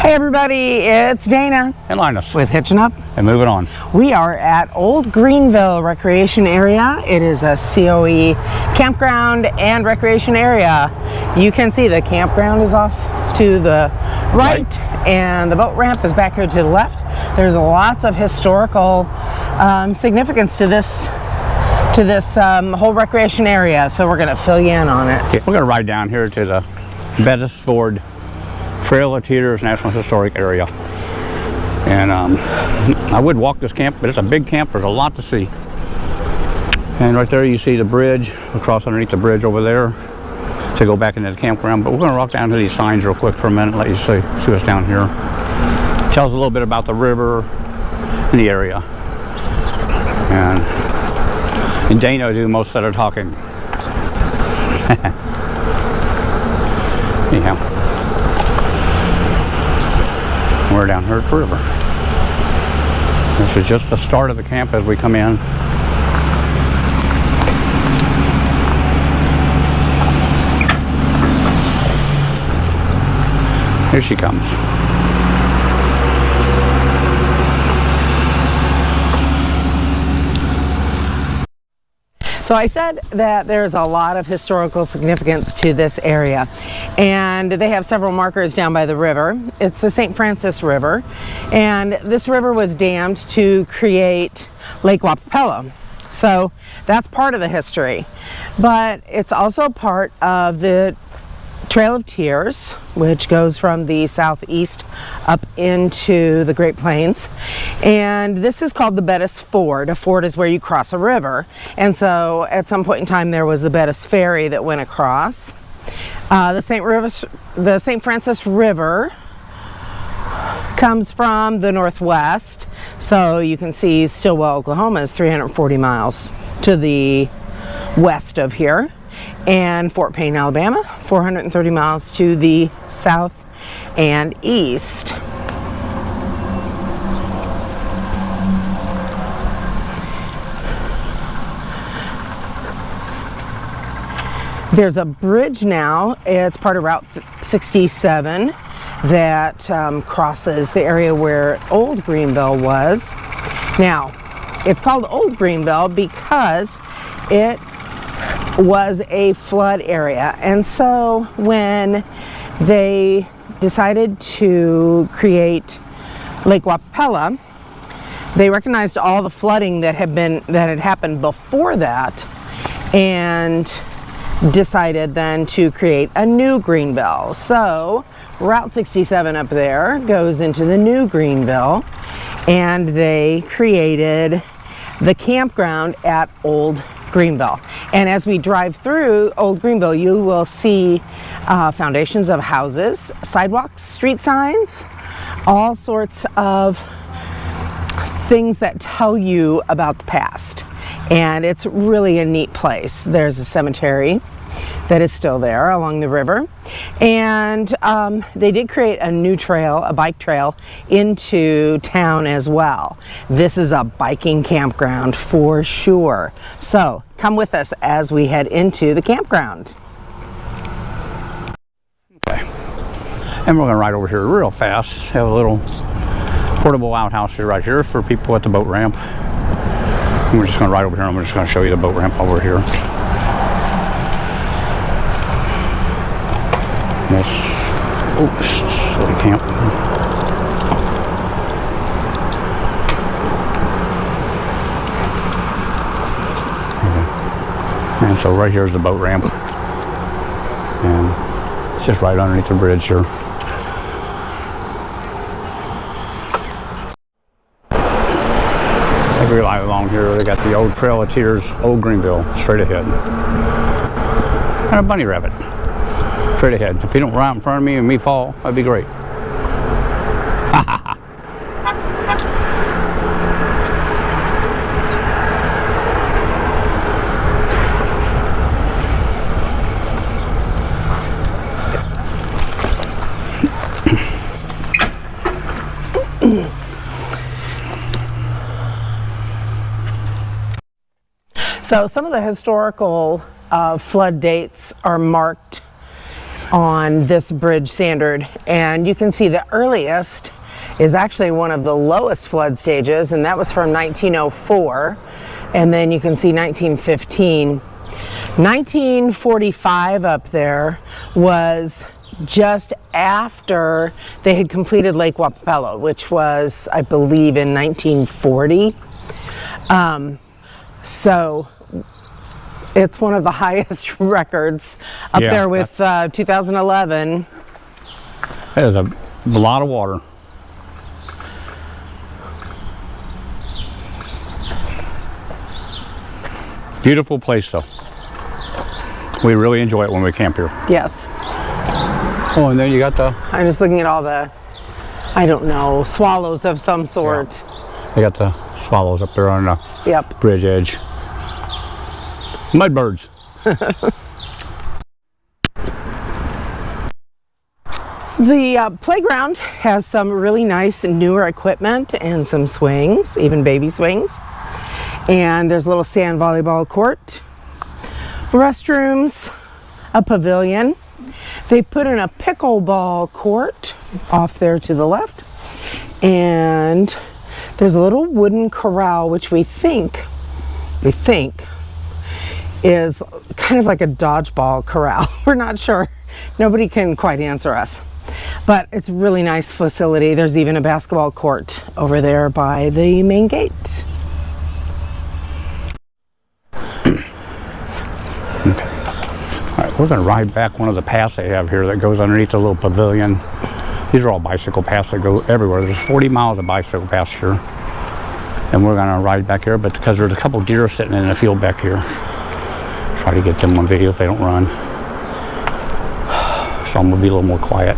Hey everybody, it's Dana and Linus with Hitching Up and Moving On. We are at Old Greenville Recreation Area. It is a C.O.E. campground and recreation area. You can see the campground is off to the right and the boat ramp is back here to the left. There's lots of historical significance to this whole recreation area, so we're going to fill you in on it. We're going to ride down here to the Bettis Ford Trail of Tears National Historic Area. And I would walk this camp, but it's a big camp. There's a lot to see. And right there you see the bridge. We'll cross underneath the bridge over there to go back into the campground. But we're going to walk down to these signs real quick for a minute, let you see what's down here. It tells a little bit about the river and the area. And Dana do most of the talking. Anyhow. We're down here at the river. This is just the start of the camp as we come in. Here she comes. So I said that there's a lot of historical significance to this area, and they have several markers down by the river. It's the St. Francis River, and this river was dammed to create Lake Wapapello. So that's part of the history, but it's also part of the Trail of Tears, which goes from the southeast up into the Great Plains. And this is called the Bettis Ford. A ford is where you cross a river. And so at some point in time there was the Bettis Ferry that went across. The St. Francis River comes from the northwest. So you can see Stillwell, Oklahoma is 340 miles to the west of here. And Fort Payne, Alabama, 430 miles to the south and east. There's a bridge now. It's part of Route 67 that crosses the area where Old Greenville was. Now, it's called Old Greenville because it was a flood area, and so when they decided to create Lake Wapapello, they recognized all the flooding that had happened before that and decided then to create a new Greenville. So Route 67 up there goes into the new Greenville, and they created the campground at Old Greenville. And as we drive through Old Greenville, you will see foundations of houses, sidewalks, street signs, all sorts of things that tell you about the past. And it's really a neat place. There's a cemetery that is still there along the river. And they did create a new trail, a bike trail, into town as well. This is a biking campground for sure. So come with us as we head into the campground. Okay. And we're going to ride over here real fast. Have a little portable outhouse here right here for people at the boat ramp. And we're just going to ride over here, and we're just going to show you the boat ramp over here. This silly camp. Okay. And so right here is the boat ramp, and it's just right underneath the bridge here. Every line along here, they got the old Trail of Tears, Old Greenville, straight ahead, and a bunny rabbit. Straight ahead. If you don't run out in front of me and me fall, that'd be great. So some of the historical flood dates are marked on this bridge standard. And you can see the earliest is actually one of the lowest flood stages, and that was from 1904. And then you can see 1915. 1945 up there was just after they had completed Lake Wapello, which was, I believe, in 1940. So it's one of the highest records up there with 2011. That is a lot of water. Beautiful place though. We really enjoy it when we camp here. Yes. Oh, and then you got the... I'm just looking at all the, I don't know, swallows of some sort. Yeah. They got the swallows up there on the bridge edge. Mudbirds. The playground has some really nice newer equipment and some swings, even baby swings. And there's a little sand volleyball court, restrooms, a pavilion. They put in a pickleball court off there to the left. And there's a little wooden corral, which we think is kind of like a dodgeball corral. We're not sure. Nobody can quite answer us. But it's a really nice facility. There's even a basketball court over there by the main gate. Okay. All right, we're going to ride back one of the paths they have here that goes underneath the little pavilion. These are all bicycle paths that go everywhere. There's 40 miles of bicycle paths here. And we're going to ride back here, but because there's a couple deer sitting in the field back here. Try to get them on video if they don't run. So I'm going to be a little more quiet.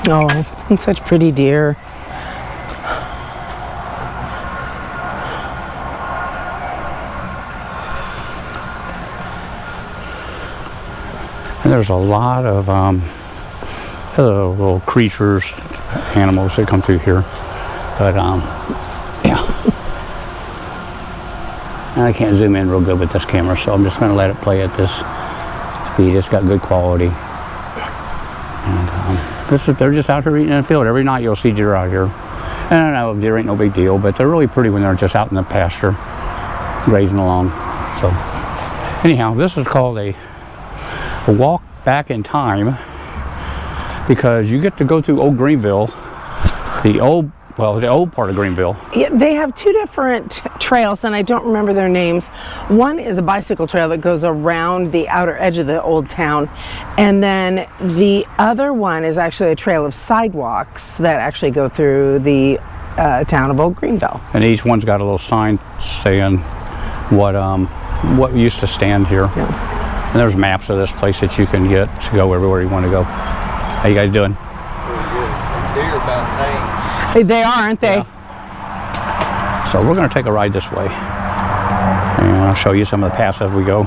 Oh, and such pretty deer. And there's a lot of little creatures, animals that come through here. But yeah. And I can't zoom in real good with this camera, so I'm just going to let it play at this speed. It's got good quality. And they're just out here eating in the field. Every night you'll see deer out here. And I know deer ain't no big deal, but they're really pretty when they're just out in the pasture, grazing along. So anyhow, this is called a walk back in time, because you get to go through old Greenville, the old part of Greenville. Yeah, they have two different trails, and I don't remember their names. One is a bicycle trail that goes around the outer edge of the old town, and then the other one is actually a trail of sidewalks that actually go through the town of Old Greenville. And each one's got a little sign saying what used to stand here. Yeah. And there's maps of this place that you can get to go everywhere you want to go. How you guys doing? Deer about tame. They are, aren't they? Yeah. So we're going to take a ride this way. And I'll show you some of the paths as we go.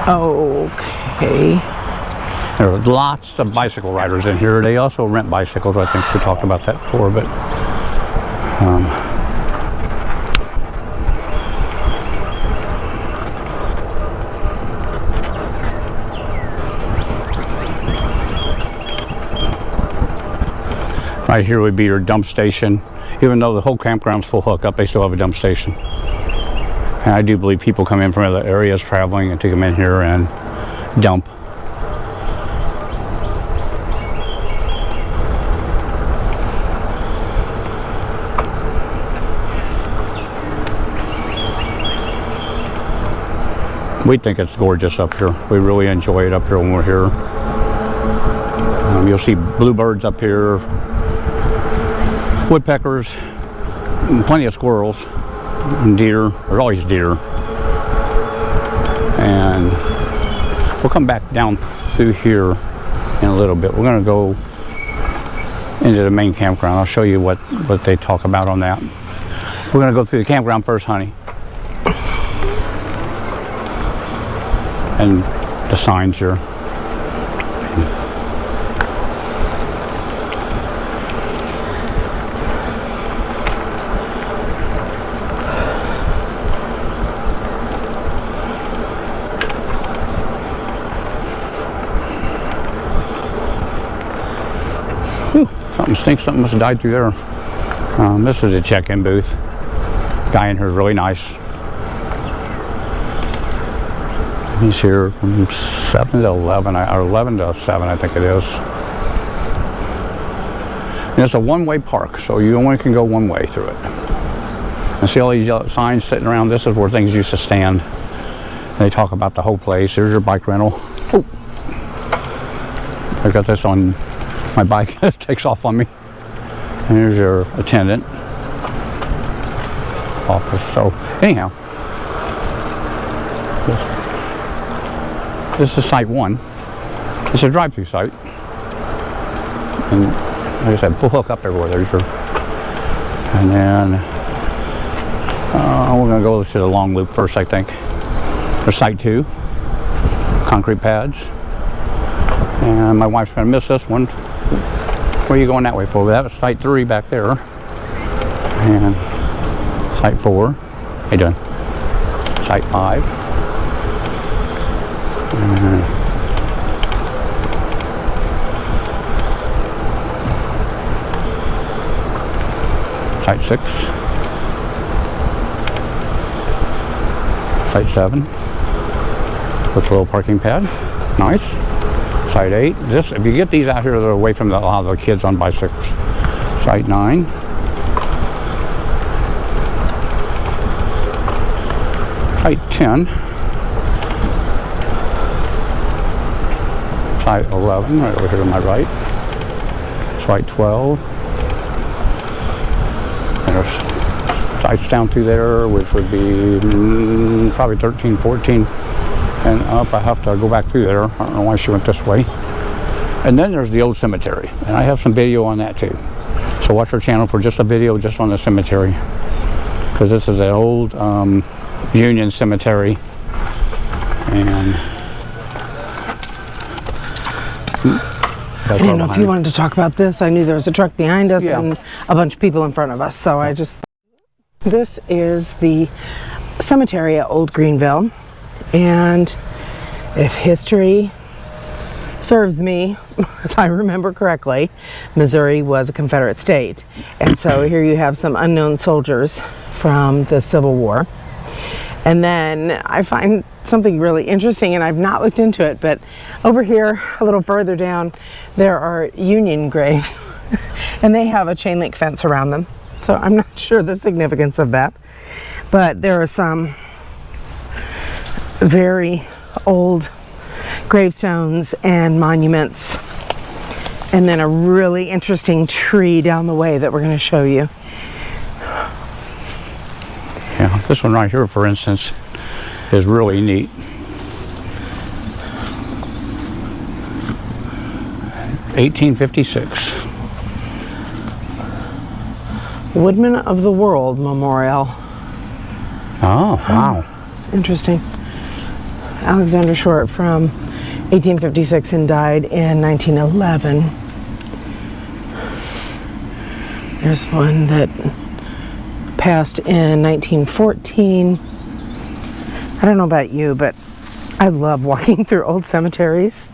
Okay. There are lots of bicycle riders in here. They also rent bicycles. I think we talked about that before, but right here would be your dump station. Even though the whole campground's full hookup, they still have a dump station. And I do believe people come in from other areas traveling and to come in here and dump. We think it's gorgeous up here. We really enjoy it up here when we're here. You'll see bluebirds up here, woodpeckers, and plenty of squirrels, and deer. There's always deer. And we'll come back down through here in a little bit. We're going to go into the main campground. I'll show you what they talk about on that. We're going to go through the campground first, honey. And the signs here. You think something must have died through there. This is a check-in booth. Guy in here is really nice. He's here from 7 to 11, or 11 to 7, I think it is. And it's a one-way park, so you only can go one way through it. And see all these yellow signs sitting around? This is where things used to stand. They talk about the whole place. Here's your bike rental. Oh. I got this on my bike. It takes off on me. And here's your attendant office. So anyhow, this is site 1. It's a drive-through site. And like I said, we'll hook up everywhere. There's your, and then we're going to go to the long loop first, I think. There's site 2, concrete pads. And my wife's going to miss this one. Where are you going that way for? That was site 3 back there. And site 4. How you doing? Site 5. And site 6. Site 7. With a little parking pad. Nice. Site 8. This, if you get these out here, they're away from a lot of the kids on bicycles. Site 9. Site 10. Site 11, right over here to my right. Site 12. And there's sites down through there, which would be probably 13, 14. And up, I have to go back through there. I don't know why she went this way. And then there's the old cemetery. And I have some video on that too. So watch our channel for just a video just on the cemetery. Because this is an old Union cemetery. And I didn't know if you wanted to talk about this. I knew there was a truck behind us and a bunch of people in front of us. So I just... This is the cemetery at Old Greenville. And if history serves me, if I remember correctly, Missouri was a Confederate state. And so here you have some unknown soldiers from the Civil War. And then I find something really interesting, and I've not looked into it, but over here, a little further down, there are Union graves, and they have a chain link fence around them. So I'm not sure the significance of that. But there are some very old gravestones and monuments, and then a really interesting tree down the way that we're going to show you. Yeah, this one right here, for instance, is really neat. (1856) Woodman of the World Memorial. Oh, wow. Interesting. Alexander Short from 1856 and died in 1911. There's one that passed in 1914. I don't know about you, but I love walking through old cemeteries.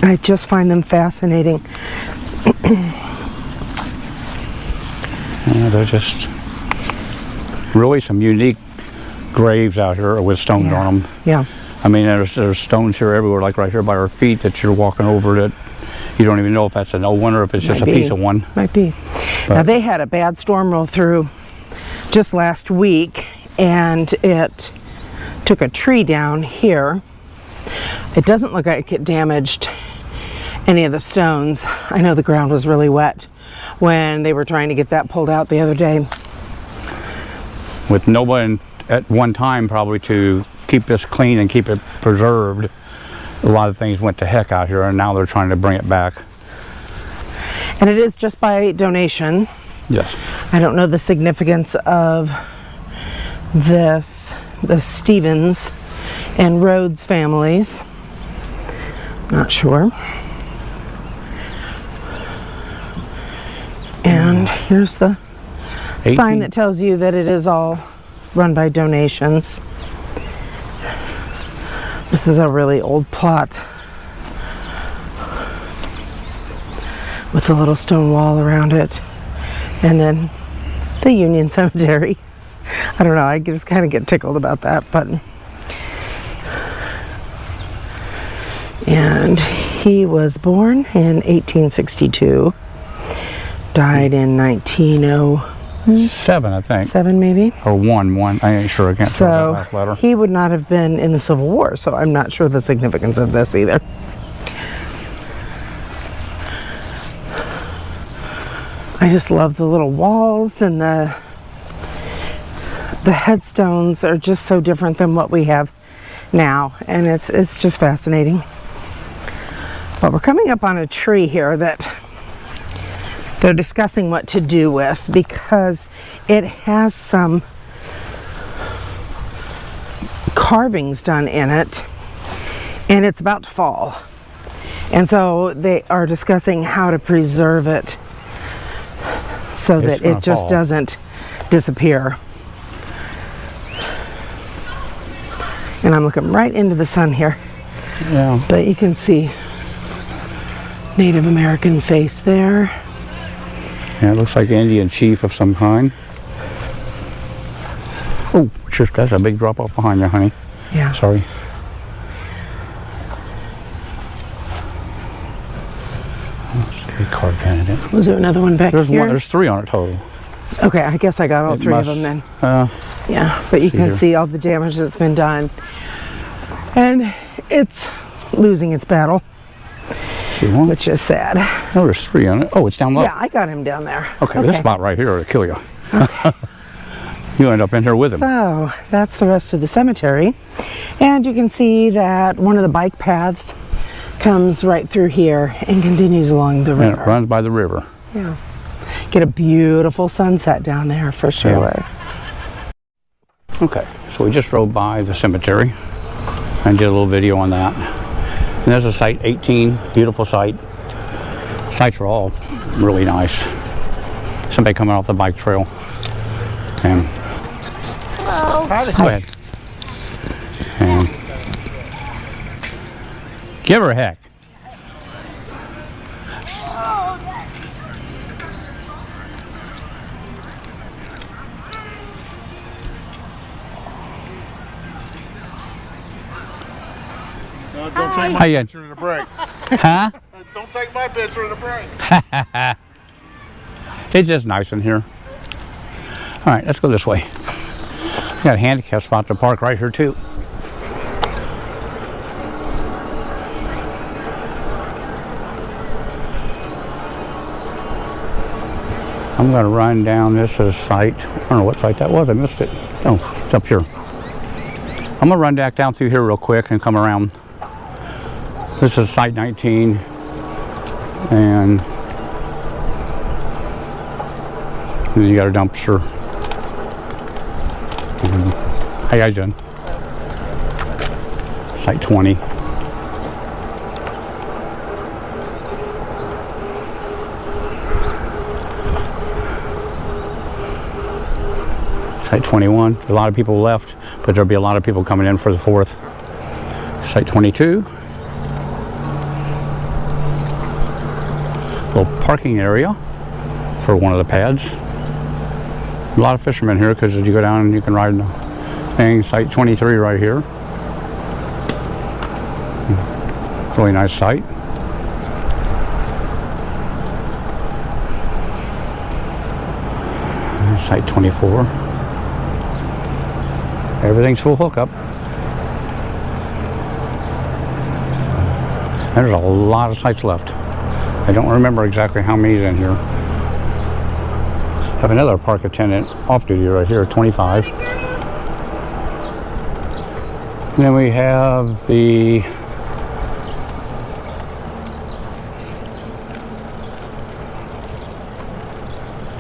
I just find them fascinating. Yeah, they're just really some unique graves out here with stones on them. Yeah. I mean, there's stones here everywhere, like right here by our feet that you're walking over that you don't even know if that's an old one or if it's just a piece of one. Might be. But now they had a bad storm roll through just last week, and it took a tree down here. It doesn't look like it damaged any of the stones. I know the ground was really wet when they were trying to get that pulled out the other day. With no one at one time probably to keep this clean and keep it preserved, a lot of things went to heck out here, and now they're trying to bring it back. And it is just by donation. Yes. I don't know the significance of this, the Stevens and Rhodes families. Not sure. And here's the sign that tells you that it is all run by donations. This is a really old plot. with a little stone wall around it. And then the Union Cemetery. I don't know, I just kind of get tickled about that, but. And he was born in 1862, died in 1907, I think. Maybe? Or one. I ain't sure. I can't tell that last letter. He would not have been in the Civil War, so I'm not sure the significance of this either. I just love the little walls, and the headstones are just so different than what we have now, and it's just fascinating. But we're coming up on a tree here that they're discussing what to do with, because it has some carvings done in it and it's about to fall. And so they are discussing how to preserve it so that it just doesn't disappear. And I'm looking right into the sun here. Yeah. But you can see Native American face there. Yeah, it looks like Indian chief of some kind. Oh, that's a big drop off behind you, honey. Yeah. Sorry. Card painted it. Was there another one back here? There's 3 on it total. Okay, I guess I got all 3 of them then. Yeah, but you can see all the damage that's been done. And it's losing its battle, which is sad. Oh, there's 3 on it. Oh, it's down low. Yeah, I got him down there. Okay, this spot right here will kill you. Okay. You end up in here with him. So, that's the rest of the cemetery. And you can see that one of the bike paths comes right through here and continues along the river. And it runs by the river. Yeah. Get a beautiful sunset down there for sure. Yeah. Okay, so we just rode by the cemetery and did a little video on that. And there's a site 18, beautiful site. Sites are all really nice. Somebody coming off the bike trail. And hello. Go ahead. And give her a heck. No, don't take my picture in the break. Huh? Don't take my picture in the break. It's just nice in here. All right, let's go this way. We got a handicap spot to park right here too. I'm going to run down this site. I don't know what site that was. I missed it. Oh, it's up here. I'm going to run back down through here real quick and come around. This is site 19. And then you got a dumpster. How you guys doing? Site 20. Site 21. A lot of people left, but there'll be a lot of people coming in for the 4th. Site 22. Little parking area for one of the pads. A lot of fishermen here because as you go down and you can ride the thing. Site 23 right here. Really nice site. And site 24. Everything's full hookup. There's a lot of sites left. I don't remember exactly how many's in here. Have another park attendant off duty right here, 25. And then we have the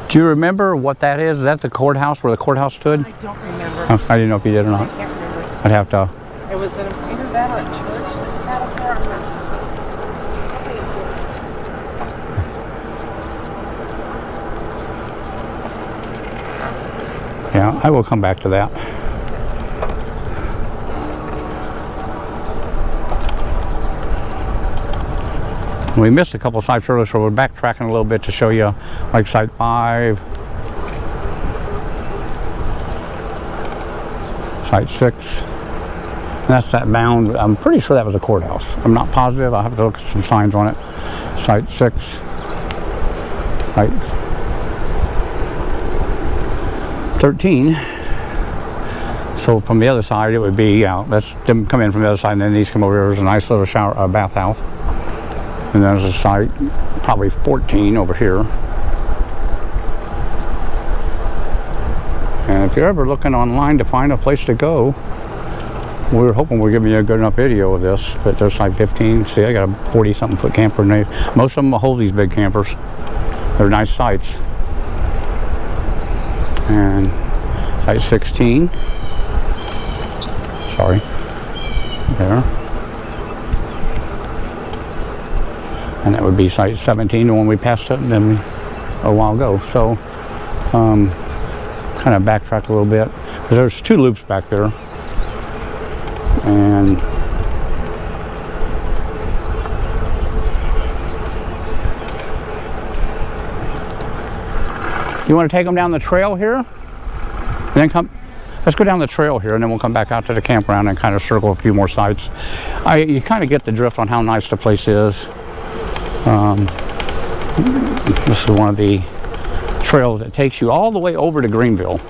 Do you remember what that is? Is that the courthouse, where the courthouse stood? I don't remember. Oh, I didn't know if you did or not. I can't remember. I'd have to. It was either that or a church that sat up there. I'm not sure. Yeah, I will come back to that. We missed a couple sites earlier, so we're backtracking a little bit to show you like site 5, site 6. And that's that mound. I'm pretty sure that was a courthouse. I'm not positive. I'll have to look at some signs on it. Site 6, site 13. So from the other side, it would be, that's them come in from the other side, and then these come over here. There's a nice little shower, bathhouse. And there's a site, probably 14 over here. And if you're ever looking online to find a place to go, we were hoping we're giving you a good enough video of this, but there's site 15. See, I got a 40-something foot camper, and most of them will hold these big campers. They're nice sites. And site 16. Sorry. There. And that would be site 17, the one we passed up them a while ago. So, kind of backtrack a little bit. There's 2 loops back there. And you want to take them down the trail here? And then let's go down the trail here, and then we'll come back out to the campground and kind of circle a few more sites. You kind of get the drift on how nice the place is. This is one of the trails that takes you all the way over to Greenville,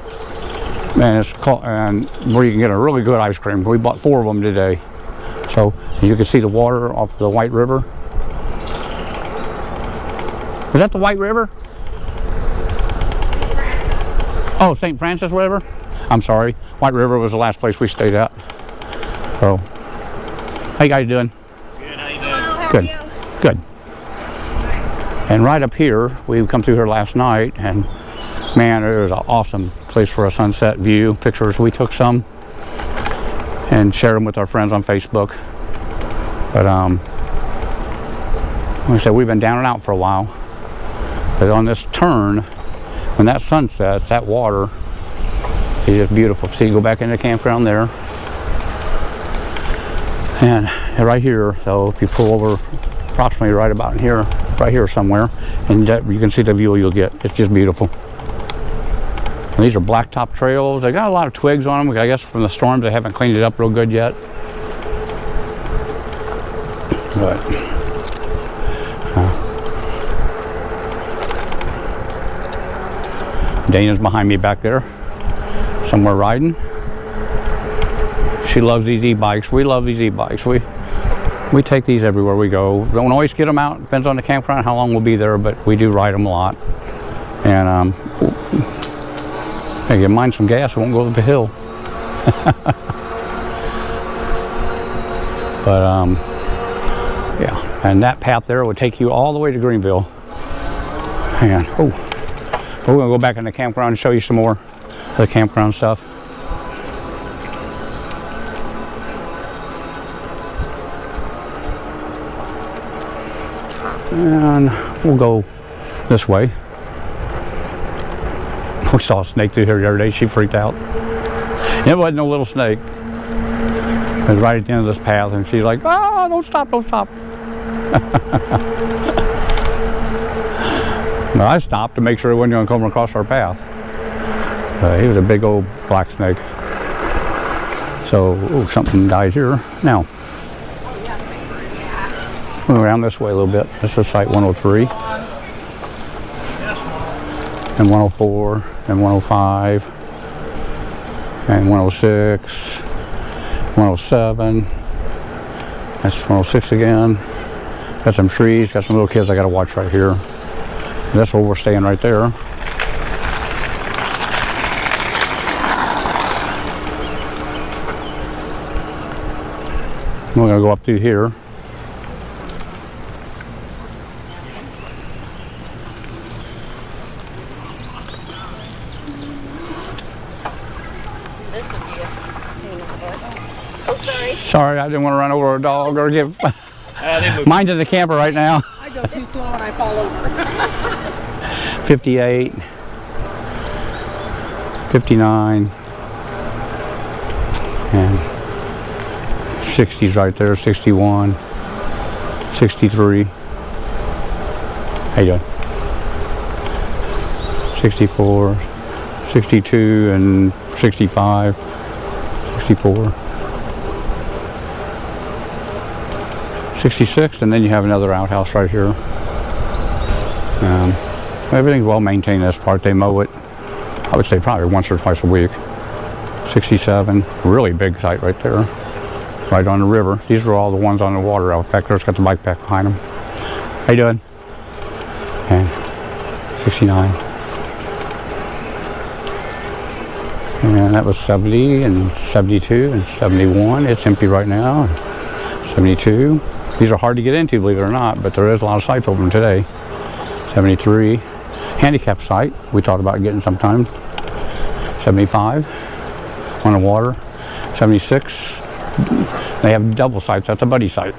and it's called, and where you can get a really good ice cream. We bought 4 of them today, so you can see the water off the White River. Is that the White River? Oh, St. Francis River. I'm sorry, White River was the last place we stayed at. So, how you guys doing? Good. How you doing? Hello, good. How are you? Good. And right up here, we come through here last night, and man, it was an awesome place for a sunset view. Pictures, we took some and shared them with our friends on Facebook. But like I said, we've been down and out for a while. But on this turn, when that sun sets, that water is just beautiful. So you go back into the campground there, and right here. So if you pull over, approximately right about in here. Right here somewhere, and you can see the view you'll get. It's just beautiful. And these are blacktop trails. They got a lot of twigs on them. I guess from the storms they haven't cleaned it up real good yet. But Dana's behind me back there, somewhere riding. She loves these e-bikes. We love these e-bikes. We take these everywhere we go. Don't always get them out. Depends on the campground, how long we'll be there, but we do ride them a lot. And hey, give mine some gas, it won't go up the hill. But yeah, and that path there would take you all the way to Greenville. And we're gonna go back in the campground and show you some more of the campground stuff. And we'll go this way. We saw a snake through here the other day. She freaked out. It wasn't no little snake. It was right at the end of this path, and she's like, "Oh, don't stop, don't stop." But I stopped to make sure it wasn't going to come across our path. He was a big old black snake. So, something died here. Now, we'll go around this way a little bit. This is site 103, and 104, and 105, and 106, 107. That's 106 again. Got some trees, got some little kids I got to watch right here. That's where we're staying right there. We're going to go up through here. Sorry, I didn't want to run over a dog or give mine to the camper right now. I go too slow and I fall over. 58, 59, and 60's right there, 61, 63, How you doing? 64, 62, and 65, 64, 66, and then you have another outhouse right here. Everything's well maintained in this part. They mow it, I would say probably once or twice a week. 67, really big site right there, right on the river. These are all the ones on the water out back there. It's got the bike path behind them. How you doing? And 69. And that was 70 and 72 and 71. It's empty right now. 72. These are hard to get into, believe it or not, but there is a lot of sites open today. 73. Handicap site we thought about getting sometime. 75 on the water. 76. They have double sites. That's a buddy site.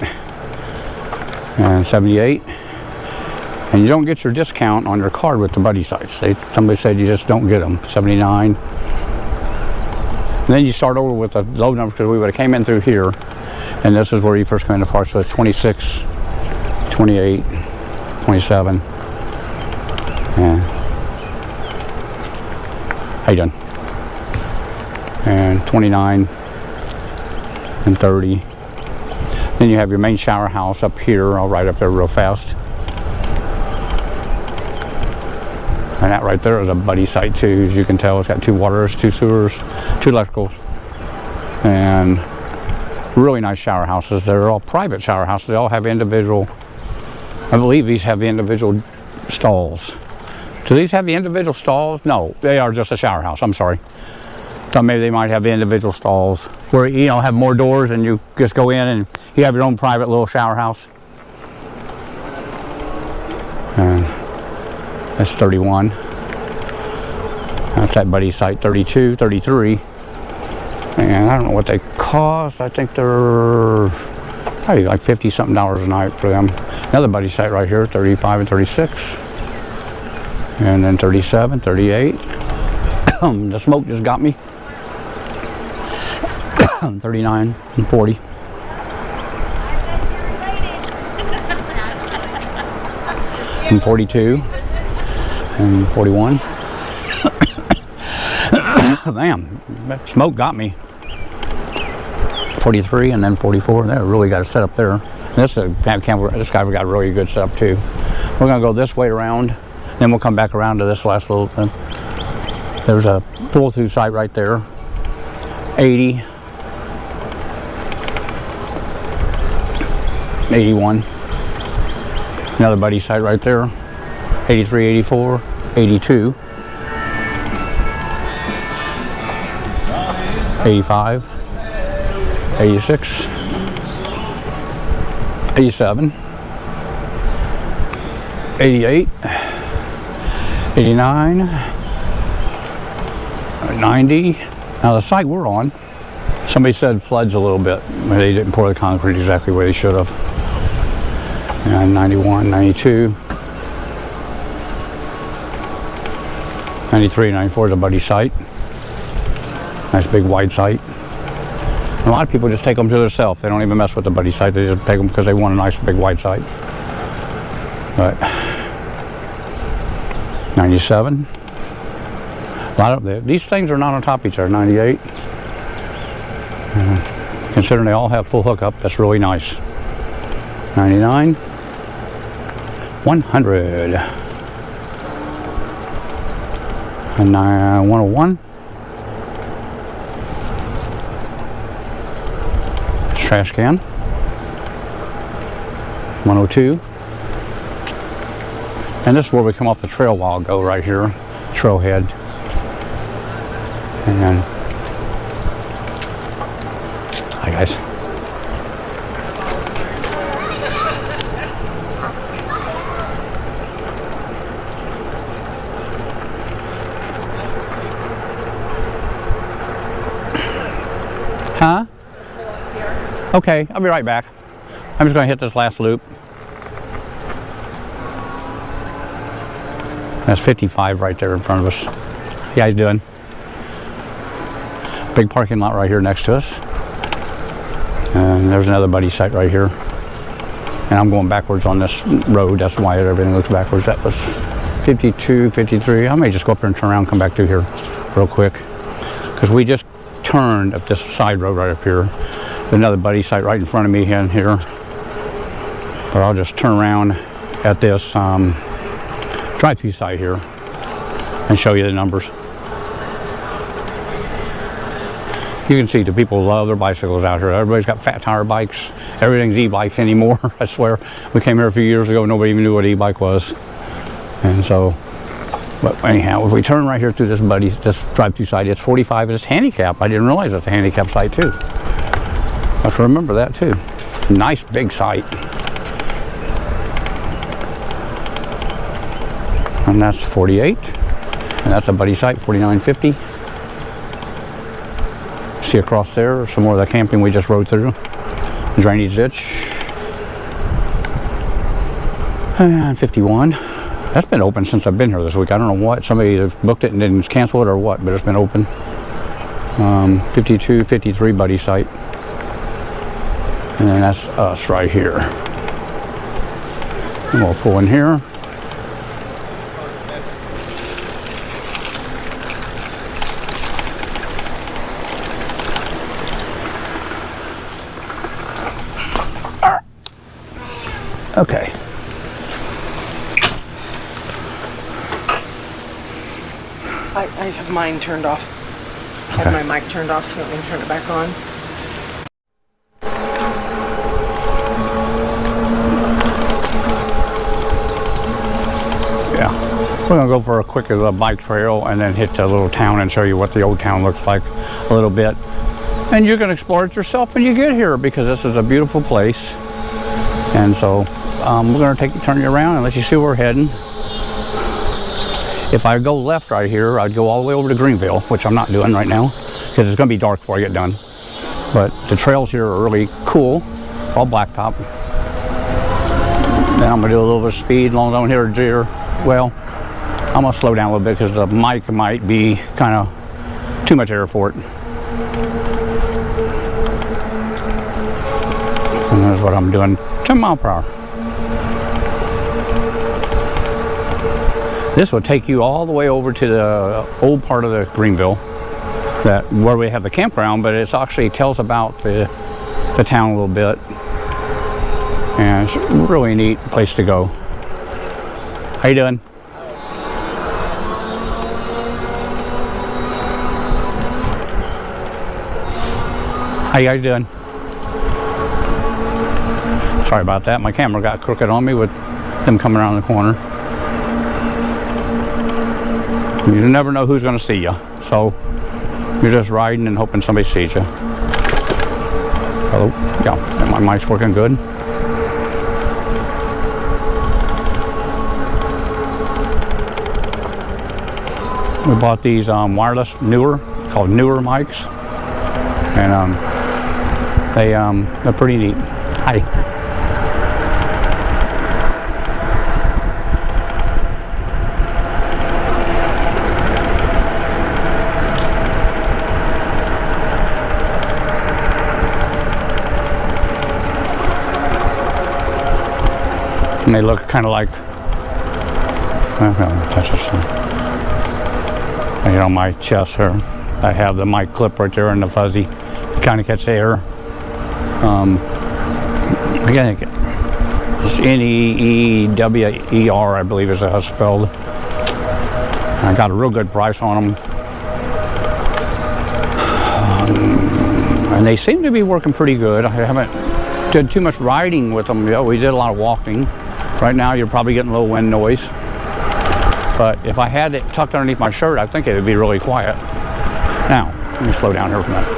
And 78. And you don't get your discount on your card with the buddy sites. Somebody said you just don't get them. 79. And then you start over with a low number because we would have came in through here. And this is where you first come into park. So it's 26, 28, 27. And how you doing? And 29 and 30. Then you have your main shower house up here. I'll write up there real fast. And that right there is a buddy site too. As you can tell, it's got 2 waters, 2 sewers, 2 electricals, and really nice shower houses. They're all private shower houses. They all have individual, I believe these have the individual stalls. Do these have the individual stalls? No, they are just a shower house. I'm sorry. So maybe they might have the individual stalls where, you know, have more doors and you just go in and you have your own private little shower house. And that's 31. That's that buddy site. 32, 33. And I don't know what they cost. I think they're probably like $50 something a night for them. Another buddy site right here, 35 and 36. And then 37, 38. The smoke just got me. 39 and 40. And 42. And 41. Damn, that smoke got me. 43 and then 44. They really got it set up there. This guy got really good setup too. We're gonna go this way around, then we'll come back around to this last little thing. There's a pull-through site right there. 80. 81. Another buddy site right there. 83, 84, 82. 85, 86, 87, 88, 89, 90. Now the site we're on, somebody said floods a little bit. They didn't pour the concrete exactly where they should have. And 91, 92, 93, 94 is a buddy site. Nice big wide site. A lot of people just take them to themselves. They don't even mess with the buddy site. They just take them because they want a nice big wide site. But 97. A lot of these things are not on top of each other. 98. Considering they all have full hookup, that's really nice. 99. 100. And 101. Trash can. 102. And this is where we come off the trail a while ago, right here. Trailhead. And hi guys. Huh? Okay, I'll be right back. I'm just going to hit this last loop. That's 55 right there in front of us. How you guys doing? Big parking lot right here next to us. And there's another buddy site right here. And I'm going backwards on this road. That's why everything looks backwards. That was 52, 53. I may just go up here and turn around and come back through here real quick. Because we just turned up this side road right up here. There's another buddy site right in front of me in here. But I'll just turn around at this drive-through site here and show you the numbers. You can see the people love their bicycles out here. Everybody's got fat tire bikes. Everything's e-bikes anymore. I swear. We came here a few years ago, nobody even knew what e-bike was. And so, but anyhow, if we turn right here through this drive-through site, it's 45 and it's handicap. I didn't realize it's a handicap site too. I have to remember that too. Nice big site. And that's 48. And that's a buddy site, 49.50. See across there, some more of the camping we just rode through. Drainage ditch. And 51. That's been open since I've been here this week. I don't know what. Somebody booked it and didn't cancel it or what, but it's been open. 52, 53 buddy site. And then that's us right here. And we'll pull in here. Okay. I have mine turned off. I have my mic turned off. You want me to turn it back on? Yeah. We're going to go for a quick bike trail and then hit the little town and show you what the old town looks like a little bit. And you can explore it yourself when you get here because this is a beautiful place. And so we're going to turn you around and let you see where we're heading. If I go left right here, I'd go all the way over to Greenville, which I'm not doing right now because it's going to be dark before I get done. But the trails here are really cool, all blacktop. Then I'm going to do a little bit of speed as long as I don't hear a deer. Well, I'm going to slow down a little bit because the mic might be kind of too much air for it. And that's what I'm doing, 10 miles per hour. This will take you all the way over to the old part of the Greenville, where we have the campground, but it actually tells about the town a little bit. And it's a really neat place to go. How you doing? How you guys doing? Sorry about that. My camera got crooked on me with them coming around the corner. You never know who's going to see you, so you're just riding and hoping somebody sees you. Hello? Yeah, my mic's working good. We bought these wireless Neewer, called Neewer mics, and they're pretty neat. Hi. And they look kind of like, touch this on my chest here. I have the mic clip right there and the fuzzy to kind of catch the air. Again, it's Neewer, I believe is how it's spelled. I got a real good price on them. And they seem to be working pretty good. I haven't did too much riding with them. Yeah, we did a lot of walking. Right now you're probably getting a little wind noise, but if I had it tucked underneath my shirt, I think it would be really quiet. Now, let me slow down here for a minute.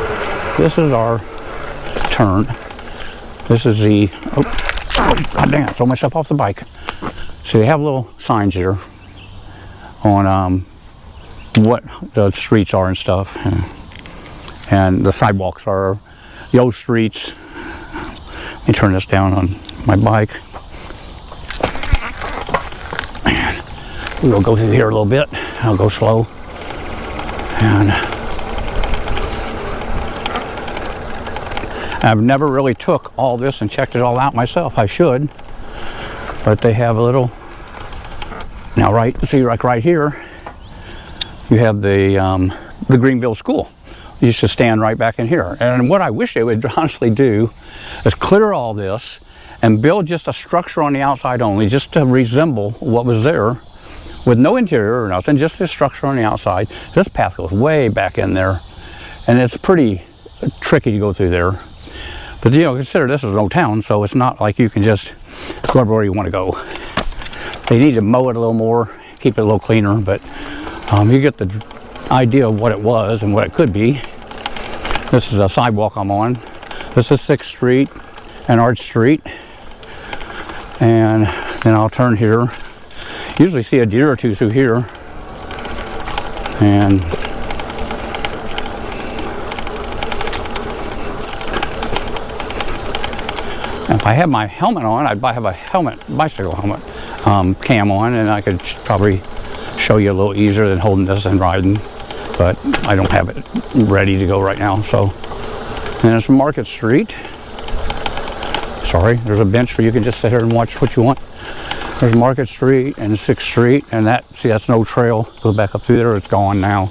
This is our turn. This is the, god damn, throw myself off the bike. So they have little signs here on what the streets are and stuff, and the sidewalks are the old streets. Let me turn this down on my bike. We'll go through here a little bit. I'll go slow. And I've never really took all this and checked it all out myself. I should, but they have a little, now see like right here, you have the Greenville school. You used to stand right back in here. And what I wish they would honestly do is clear all this and build just a structure on the outside only, just to resemble what was there, with no interior or nothing, just this structure on the outside. This path goes way back in there, and it's pretty tricky to go through there. But you know, consider this is an old town, so it's not like you can just go everywhere you want to go. They need to mow it a little more, keep it a little cleaner, but you get the idea of what it was and what it could be. This is a sidewalk I'm on. This is 6th Street and Arch Street. And then I'll turn here. Usually see a deer or two through here. And if I had my helmet on, I'd have a bicycle helmet cam on, and I could probably show you a little easier than holding this and riding, but I don't have it ready to go right now. So, and it's Market Street. Sorry, there's a bench where you can just sit here and watch what you want. There's Market Street and 6th Street, and that's no trail. Go back up through there, it's gone now.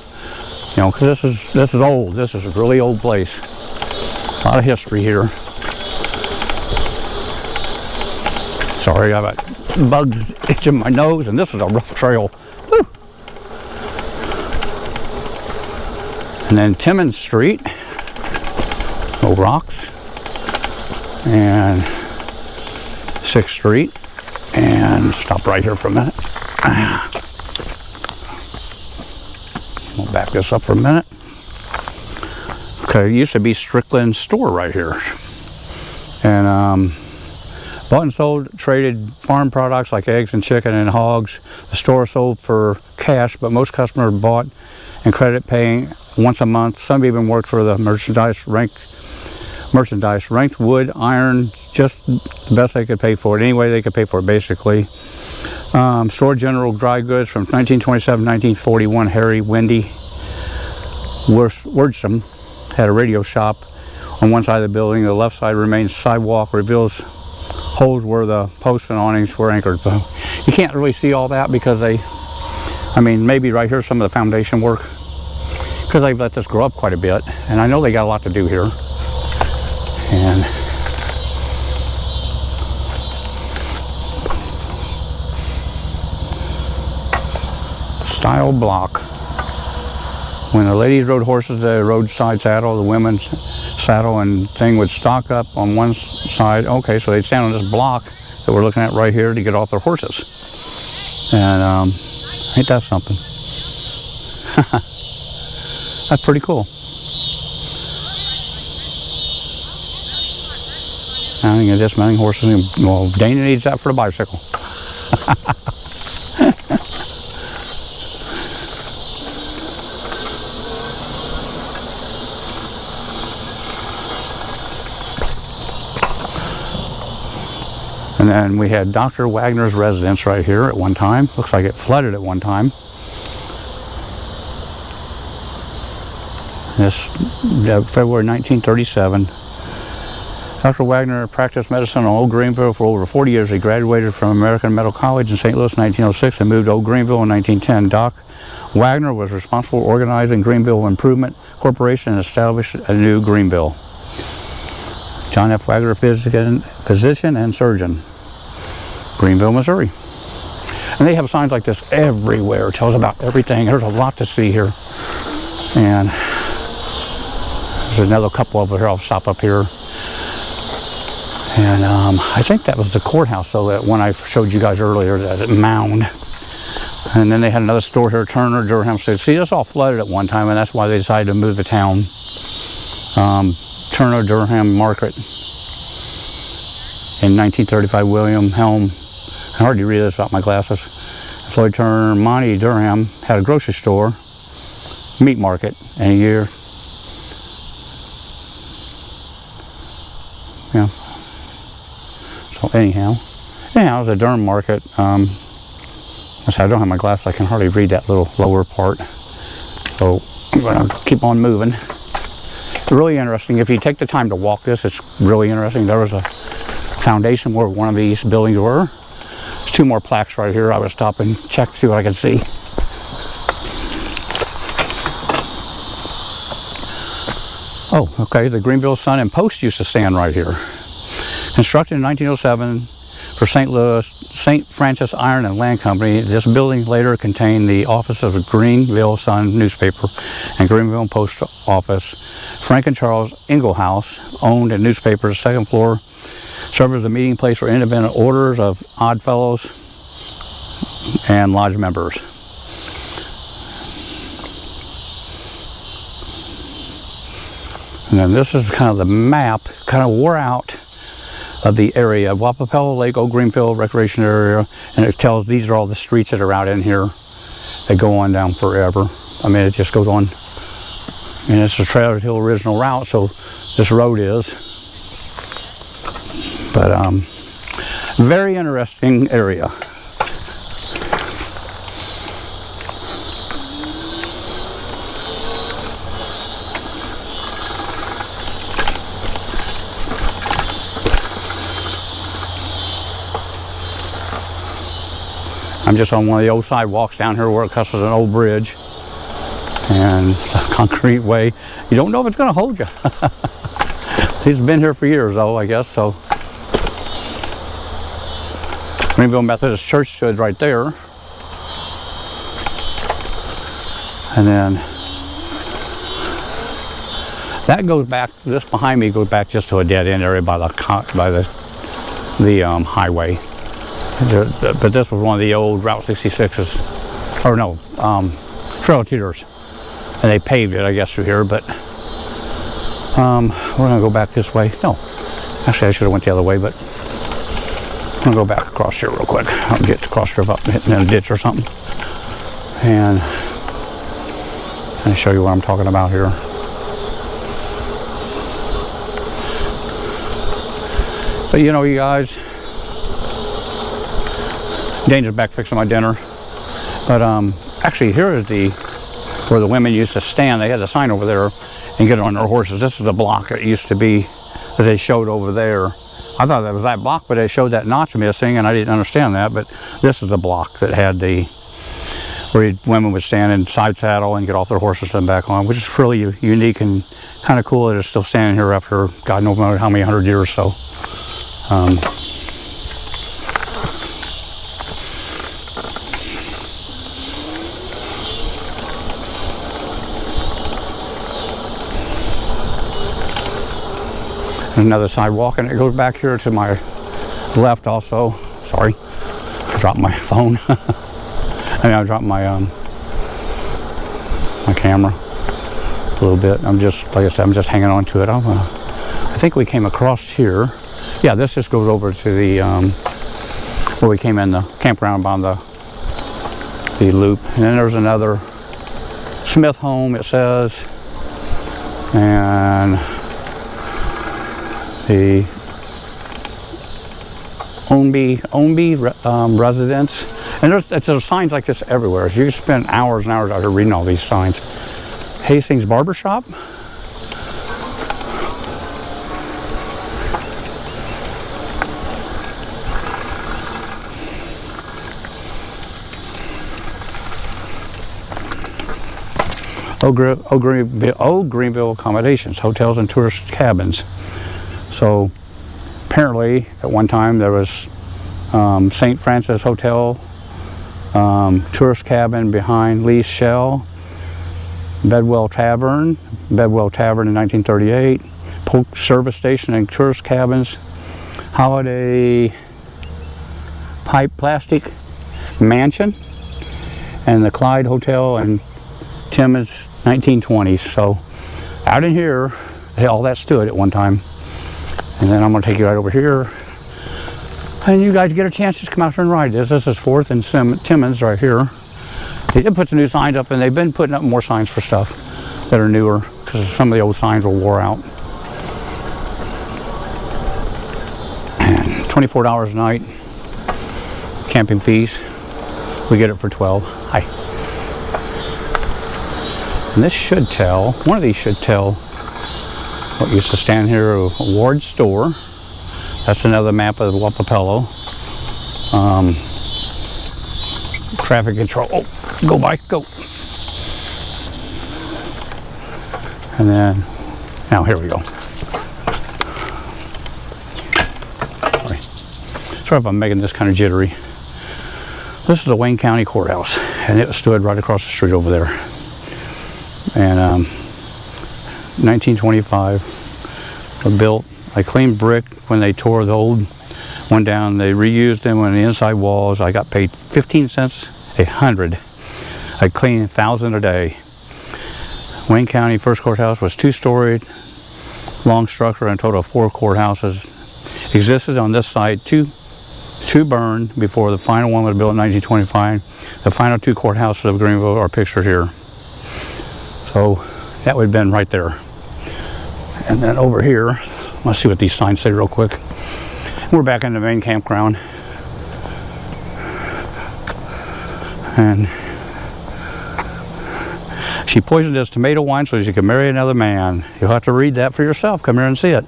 You know, because this is old. This is a really old place. A lot of history here. Sorry, I got bugs itching my nose, and this is a rough trail. Woo. And then Timmins Street, no rocks, and 6th Street, and stop right here for a minute. We'll back this up for a minute. Okay, it used to be Strickland's store right here, and bought and sold, traded farm products like eggs and chicken and hogs. The store sold for cash, but most customers bought and credit paying once a month. Some even worked for the merchandise, ranked wood, iron, just the best they could pay for it. Any way they could pay for it, basically. Store general dry goods from 1927 to 1941. Harry Wendy Wordstrom had a radio shop on one side of the building. The left side remains sidewalk, reveals holes where the posts and awnings were anchored. So you can't really see all that because maybe right here some of the foundation work, because they've let this grow up quite a bit, and I know they got a lot to do here. And style block. When the ladies rode horses, they rode side saddle. The women's saddle and thing would stock up on one side. Okay, so they'd stand on this block that we're looking at right here to get off their horses. And ain't that something? That's pretty cool. Mounting and dismounting horses. Well, Dana needs that for the bicycle. And then we had Dr. Wagner's residence right here at one time. Looks like it flooded at one time. This February 1937. Dr. Wagner practiced medicine in Old Greenville for over 40 years. He graduated from American Medical College in St. Louis in 1906 and moved to Old Greenville in 1910. Doc Wagner was responsible for organizing Greenville Improvement Corporation and established a new Greenville. John F. Wagner, physician and surgeon. Greenville, Missouri. And they have signs like this everywhere. It tells about everything. There's a lot to see here. And there's another couple over here. I'll stop up here. And I think that was the courthouse, so that one I showed you guys earlier, that mound. And then they had another store here, Turner, Durham. So see, this all flooded at one time, and that's why they decided to move the town. Turner, Durham Market. In 1935, William Helm, I hardly read this without my glasses. Floyd Turner, Monty Durham had a grocery store, meat market, and a year. Yeah. So anyhow, it was a Durham market. I don't have my glasses. I can hardly read that little lower part. So I'm gonna keep on moving. really interesting. If you take the time to walk this, it's really interesting. There was a foundation where one of these buildings were. There's 2 more plaques right here. I would stop and check to see what I could see. Oh, okay, the Greenville Sun and Post used to stand right here. Constructed in 1907 for St. Francis Iron and Land Company, this building later contained the office of the Greenville Sun newspaper and Greenville Post office. Frank and Charles Inglehouse owned a newspaper. Second floor served as a meeting place for independent orders of Odd Fellows and lodge members. And then this is kind of the map, kind of wore out, of the area. Wapapella Lake, Old Greenville Recreation Area, and it tells these are all the streets that are out in here that go on down forever. I mean, it just goes on. And it's a Trail Hill original route, so this road is. But very interesting area. I'm just on one of the old sidewalks down here where it crosses an old bridge and a concrete way. You don't know if it's going to hold you. He's been here for years though, I guess, so. Greenville Methodist Church stood right there. And then that goes back, this behind me goes back just to a dead end area by the highway. But this was one of the old Route 66s, or no, trail teeters, and they paved it, I guess, through here. But we're gonna go back this way. No, actually, I should have went the other way, but I'm gonna go back across here real quick. I'll get across here without hitting in a ditch or something, and show you what I'm talking about here. But you know, you guys. Danger's back fixing my dinner, but actually here is where the women used to stand. They had a sign over there and get on their horses. This is the block it used to be that they showed over there. I thought that was that block, but they showed that notch missing, and I didn't understand that. But this is the block that had where women would stand in side saddle and get off their horses and back on, which is really unique and kind of cool that it's still standing here after God knows how many 100 years. So. Another sidewalk, and it goes back here to my left also. Sorry, I dropped my phone. I mean, I dropped my my camera a little bit. I'm just, like I said, I'm just hanging on to it. I think we came across here. Yeah, this just goes over to the where we came in the campground on the loop. And then there's another Smith home, it says, and the Omby residence. And there's signs like this everywhere. So you can spend hours and hours out here reading all these signs. Hastings Barbershop. Old Greenville accommodations, hotels and tourist cabins. So apparently at one time there was St. Francis Hotel, tourist cabin behind Lee's Shell, Bedwell Tavern in 1938, Polk Service Station and tourist cabins, Holiday Pipe Plastic Mansion, and the Clyde Hotel and Timmins 1920s. So out in here, all that stood at one time. And then I'm going to take you right over here, and you guys get a chance to just come out here and ride this. This is 4th and Timmins right here. They did put some new signs up, and they've been putting up more signs for stuff that are newer because some of the old signs were wore out. And $24 a night, camping fees. We get it for 12. Hi. And this should tell, one of these should tell What used to stand here, Ward Store. That's another map of Wapapello. Traffic control. Oh, go bike, go. And then, now here we go. Sorry if I'm making this kind of jittery. This is the Wayne County Courthouse, and it stood right across the street over there. And 1925, they built. I cleaned brick when they tore the old one down. They reused them on the inside walls. I got paid 15 cents a hundred. I cleaned 1,000 a day. Wayne County First Courthouse was 2-storied, long structure, and a total of 4 courthouses existed on this site. Two burned before the final one was built in 1925. The final 2 courthouses of Greenville are pictured here. So that would have been right there. And then over here, let's see what these signs say real quick. We're back in the main campground. And she poisoned his tomato wine so she could marry another man. You'll have to read that for yourself. Come here and see it.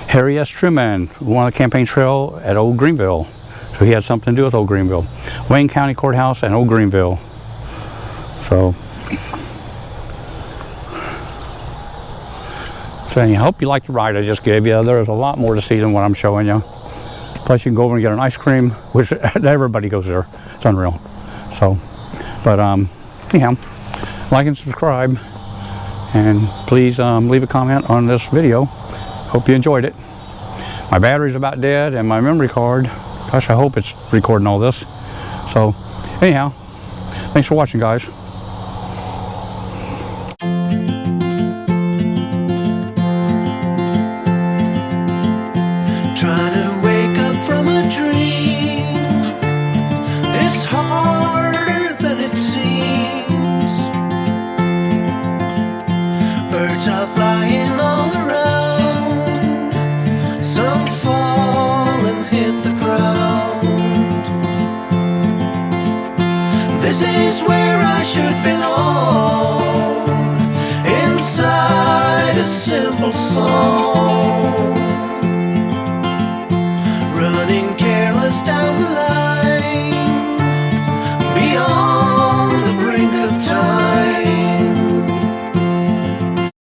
Harry S. Truman won the campaign trail at Old Greenville. So he had something to do with Old Greenville. Wayne County Courthouse and Old Greenville. So I hope you liked the ride I just gave you. There's a lot more to see than what I'm showing you. Plus you can go over and get an ice cream, which everybody goes there. It's unreal. So, but anyhow, like and subscribe, and please leave a comment on this video. Hope you enjoyed it. My battery's about dead, and my memory card, gosh, I hope it's recording all this. So anyhow, thanks for watching, guys. Trying to wake up from a dream is harder than it seems. Birds are flying all around. Some fall and hit the ground. This is where I should belong.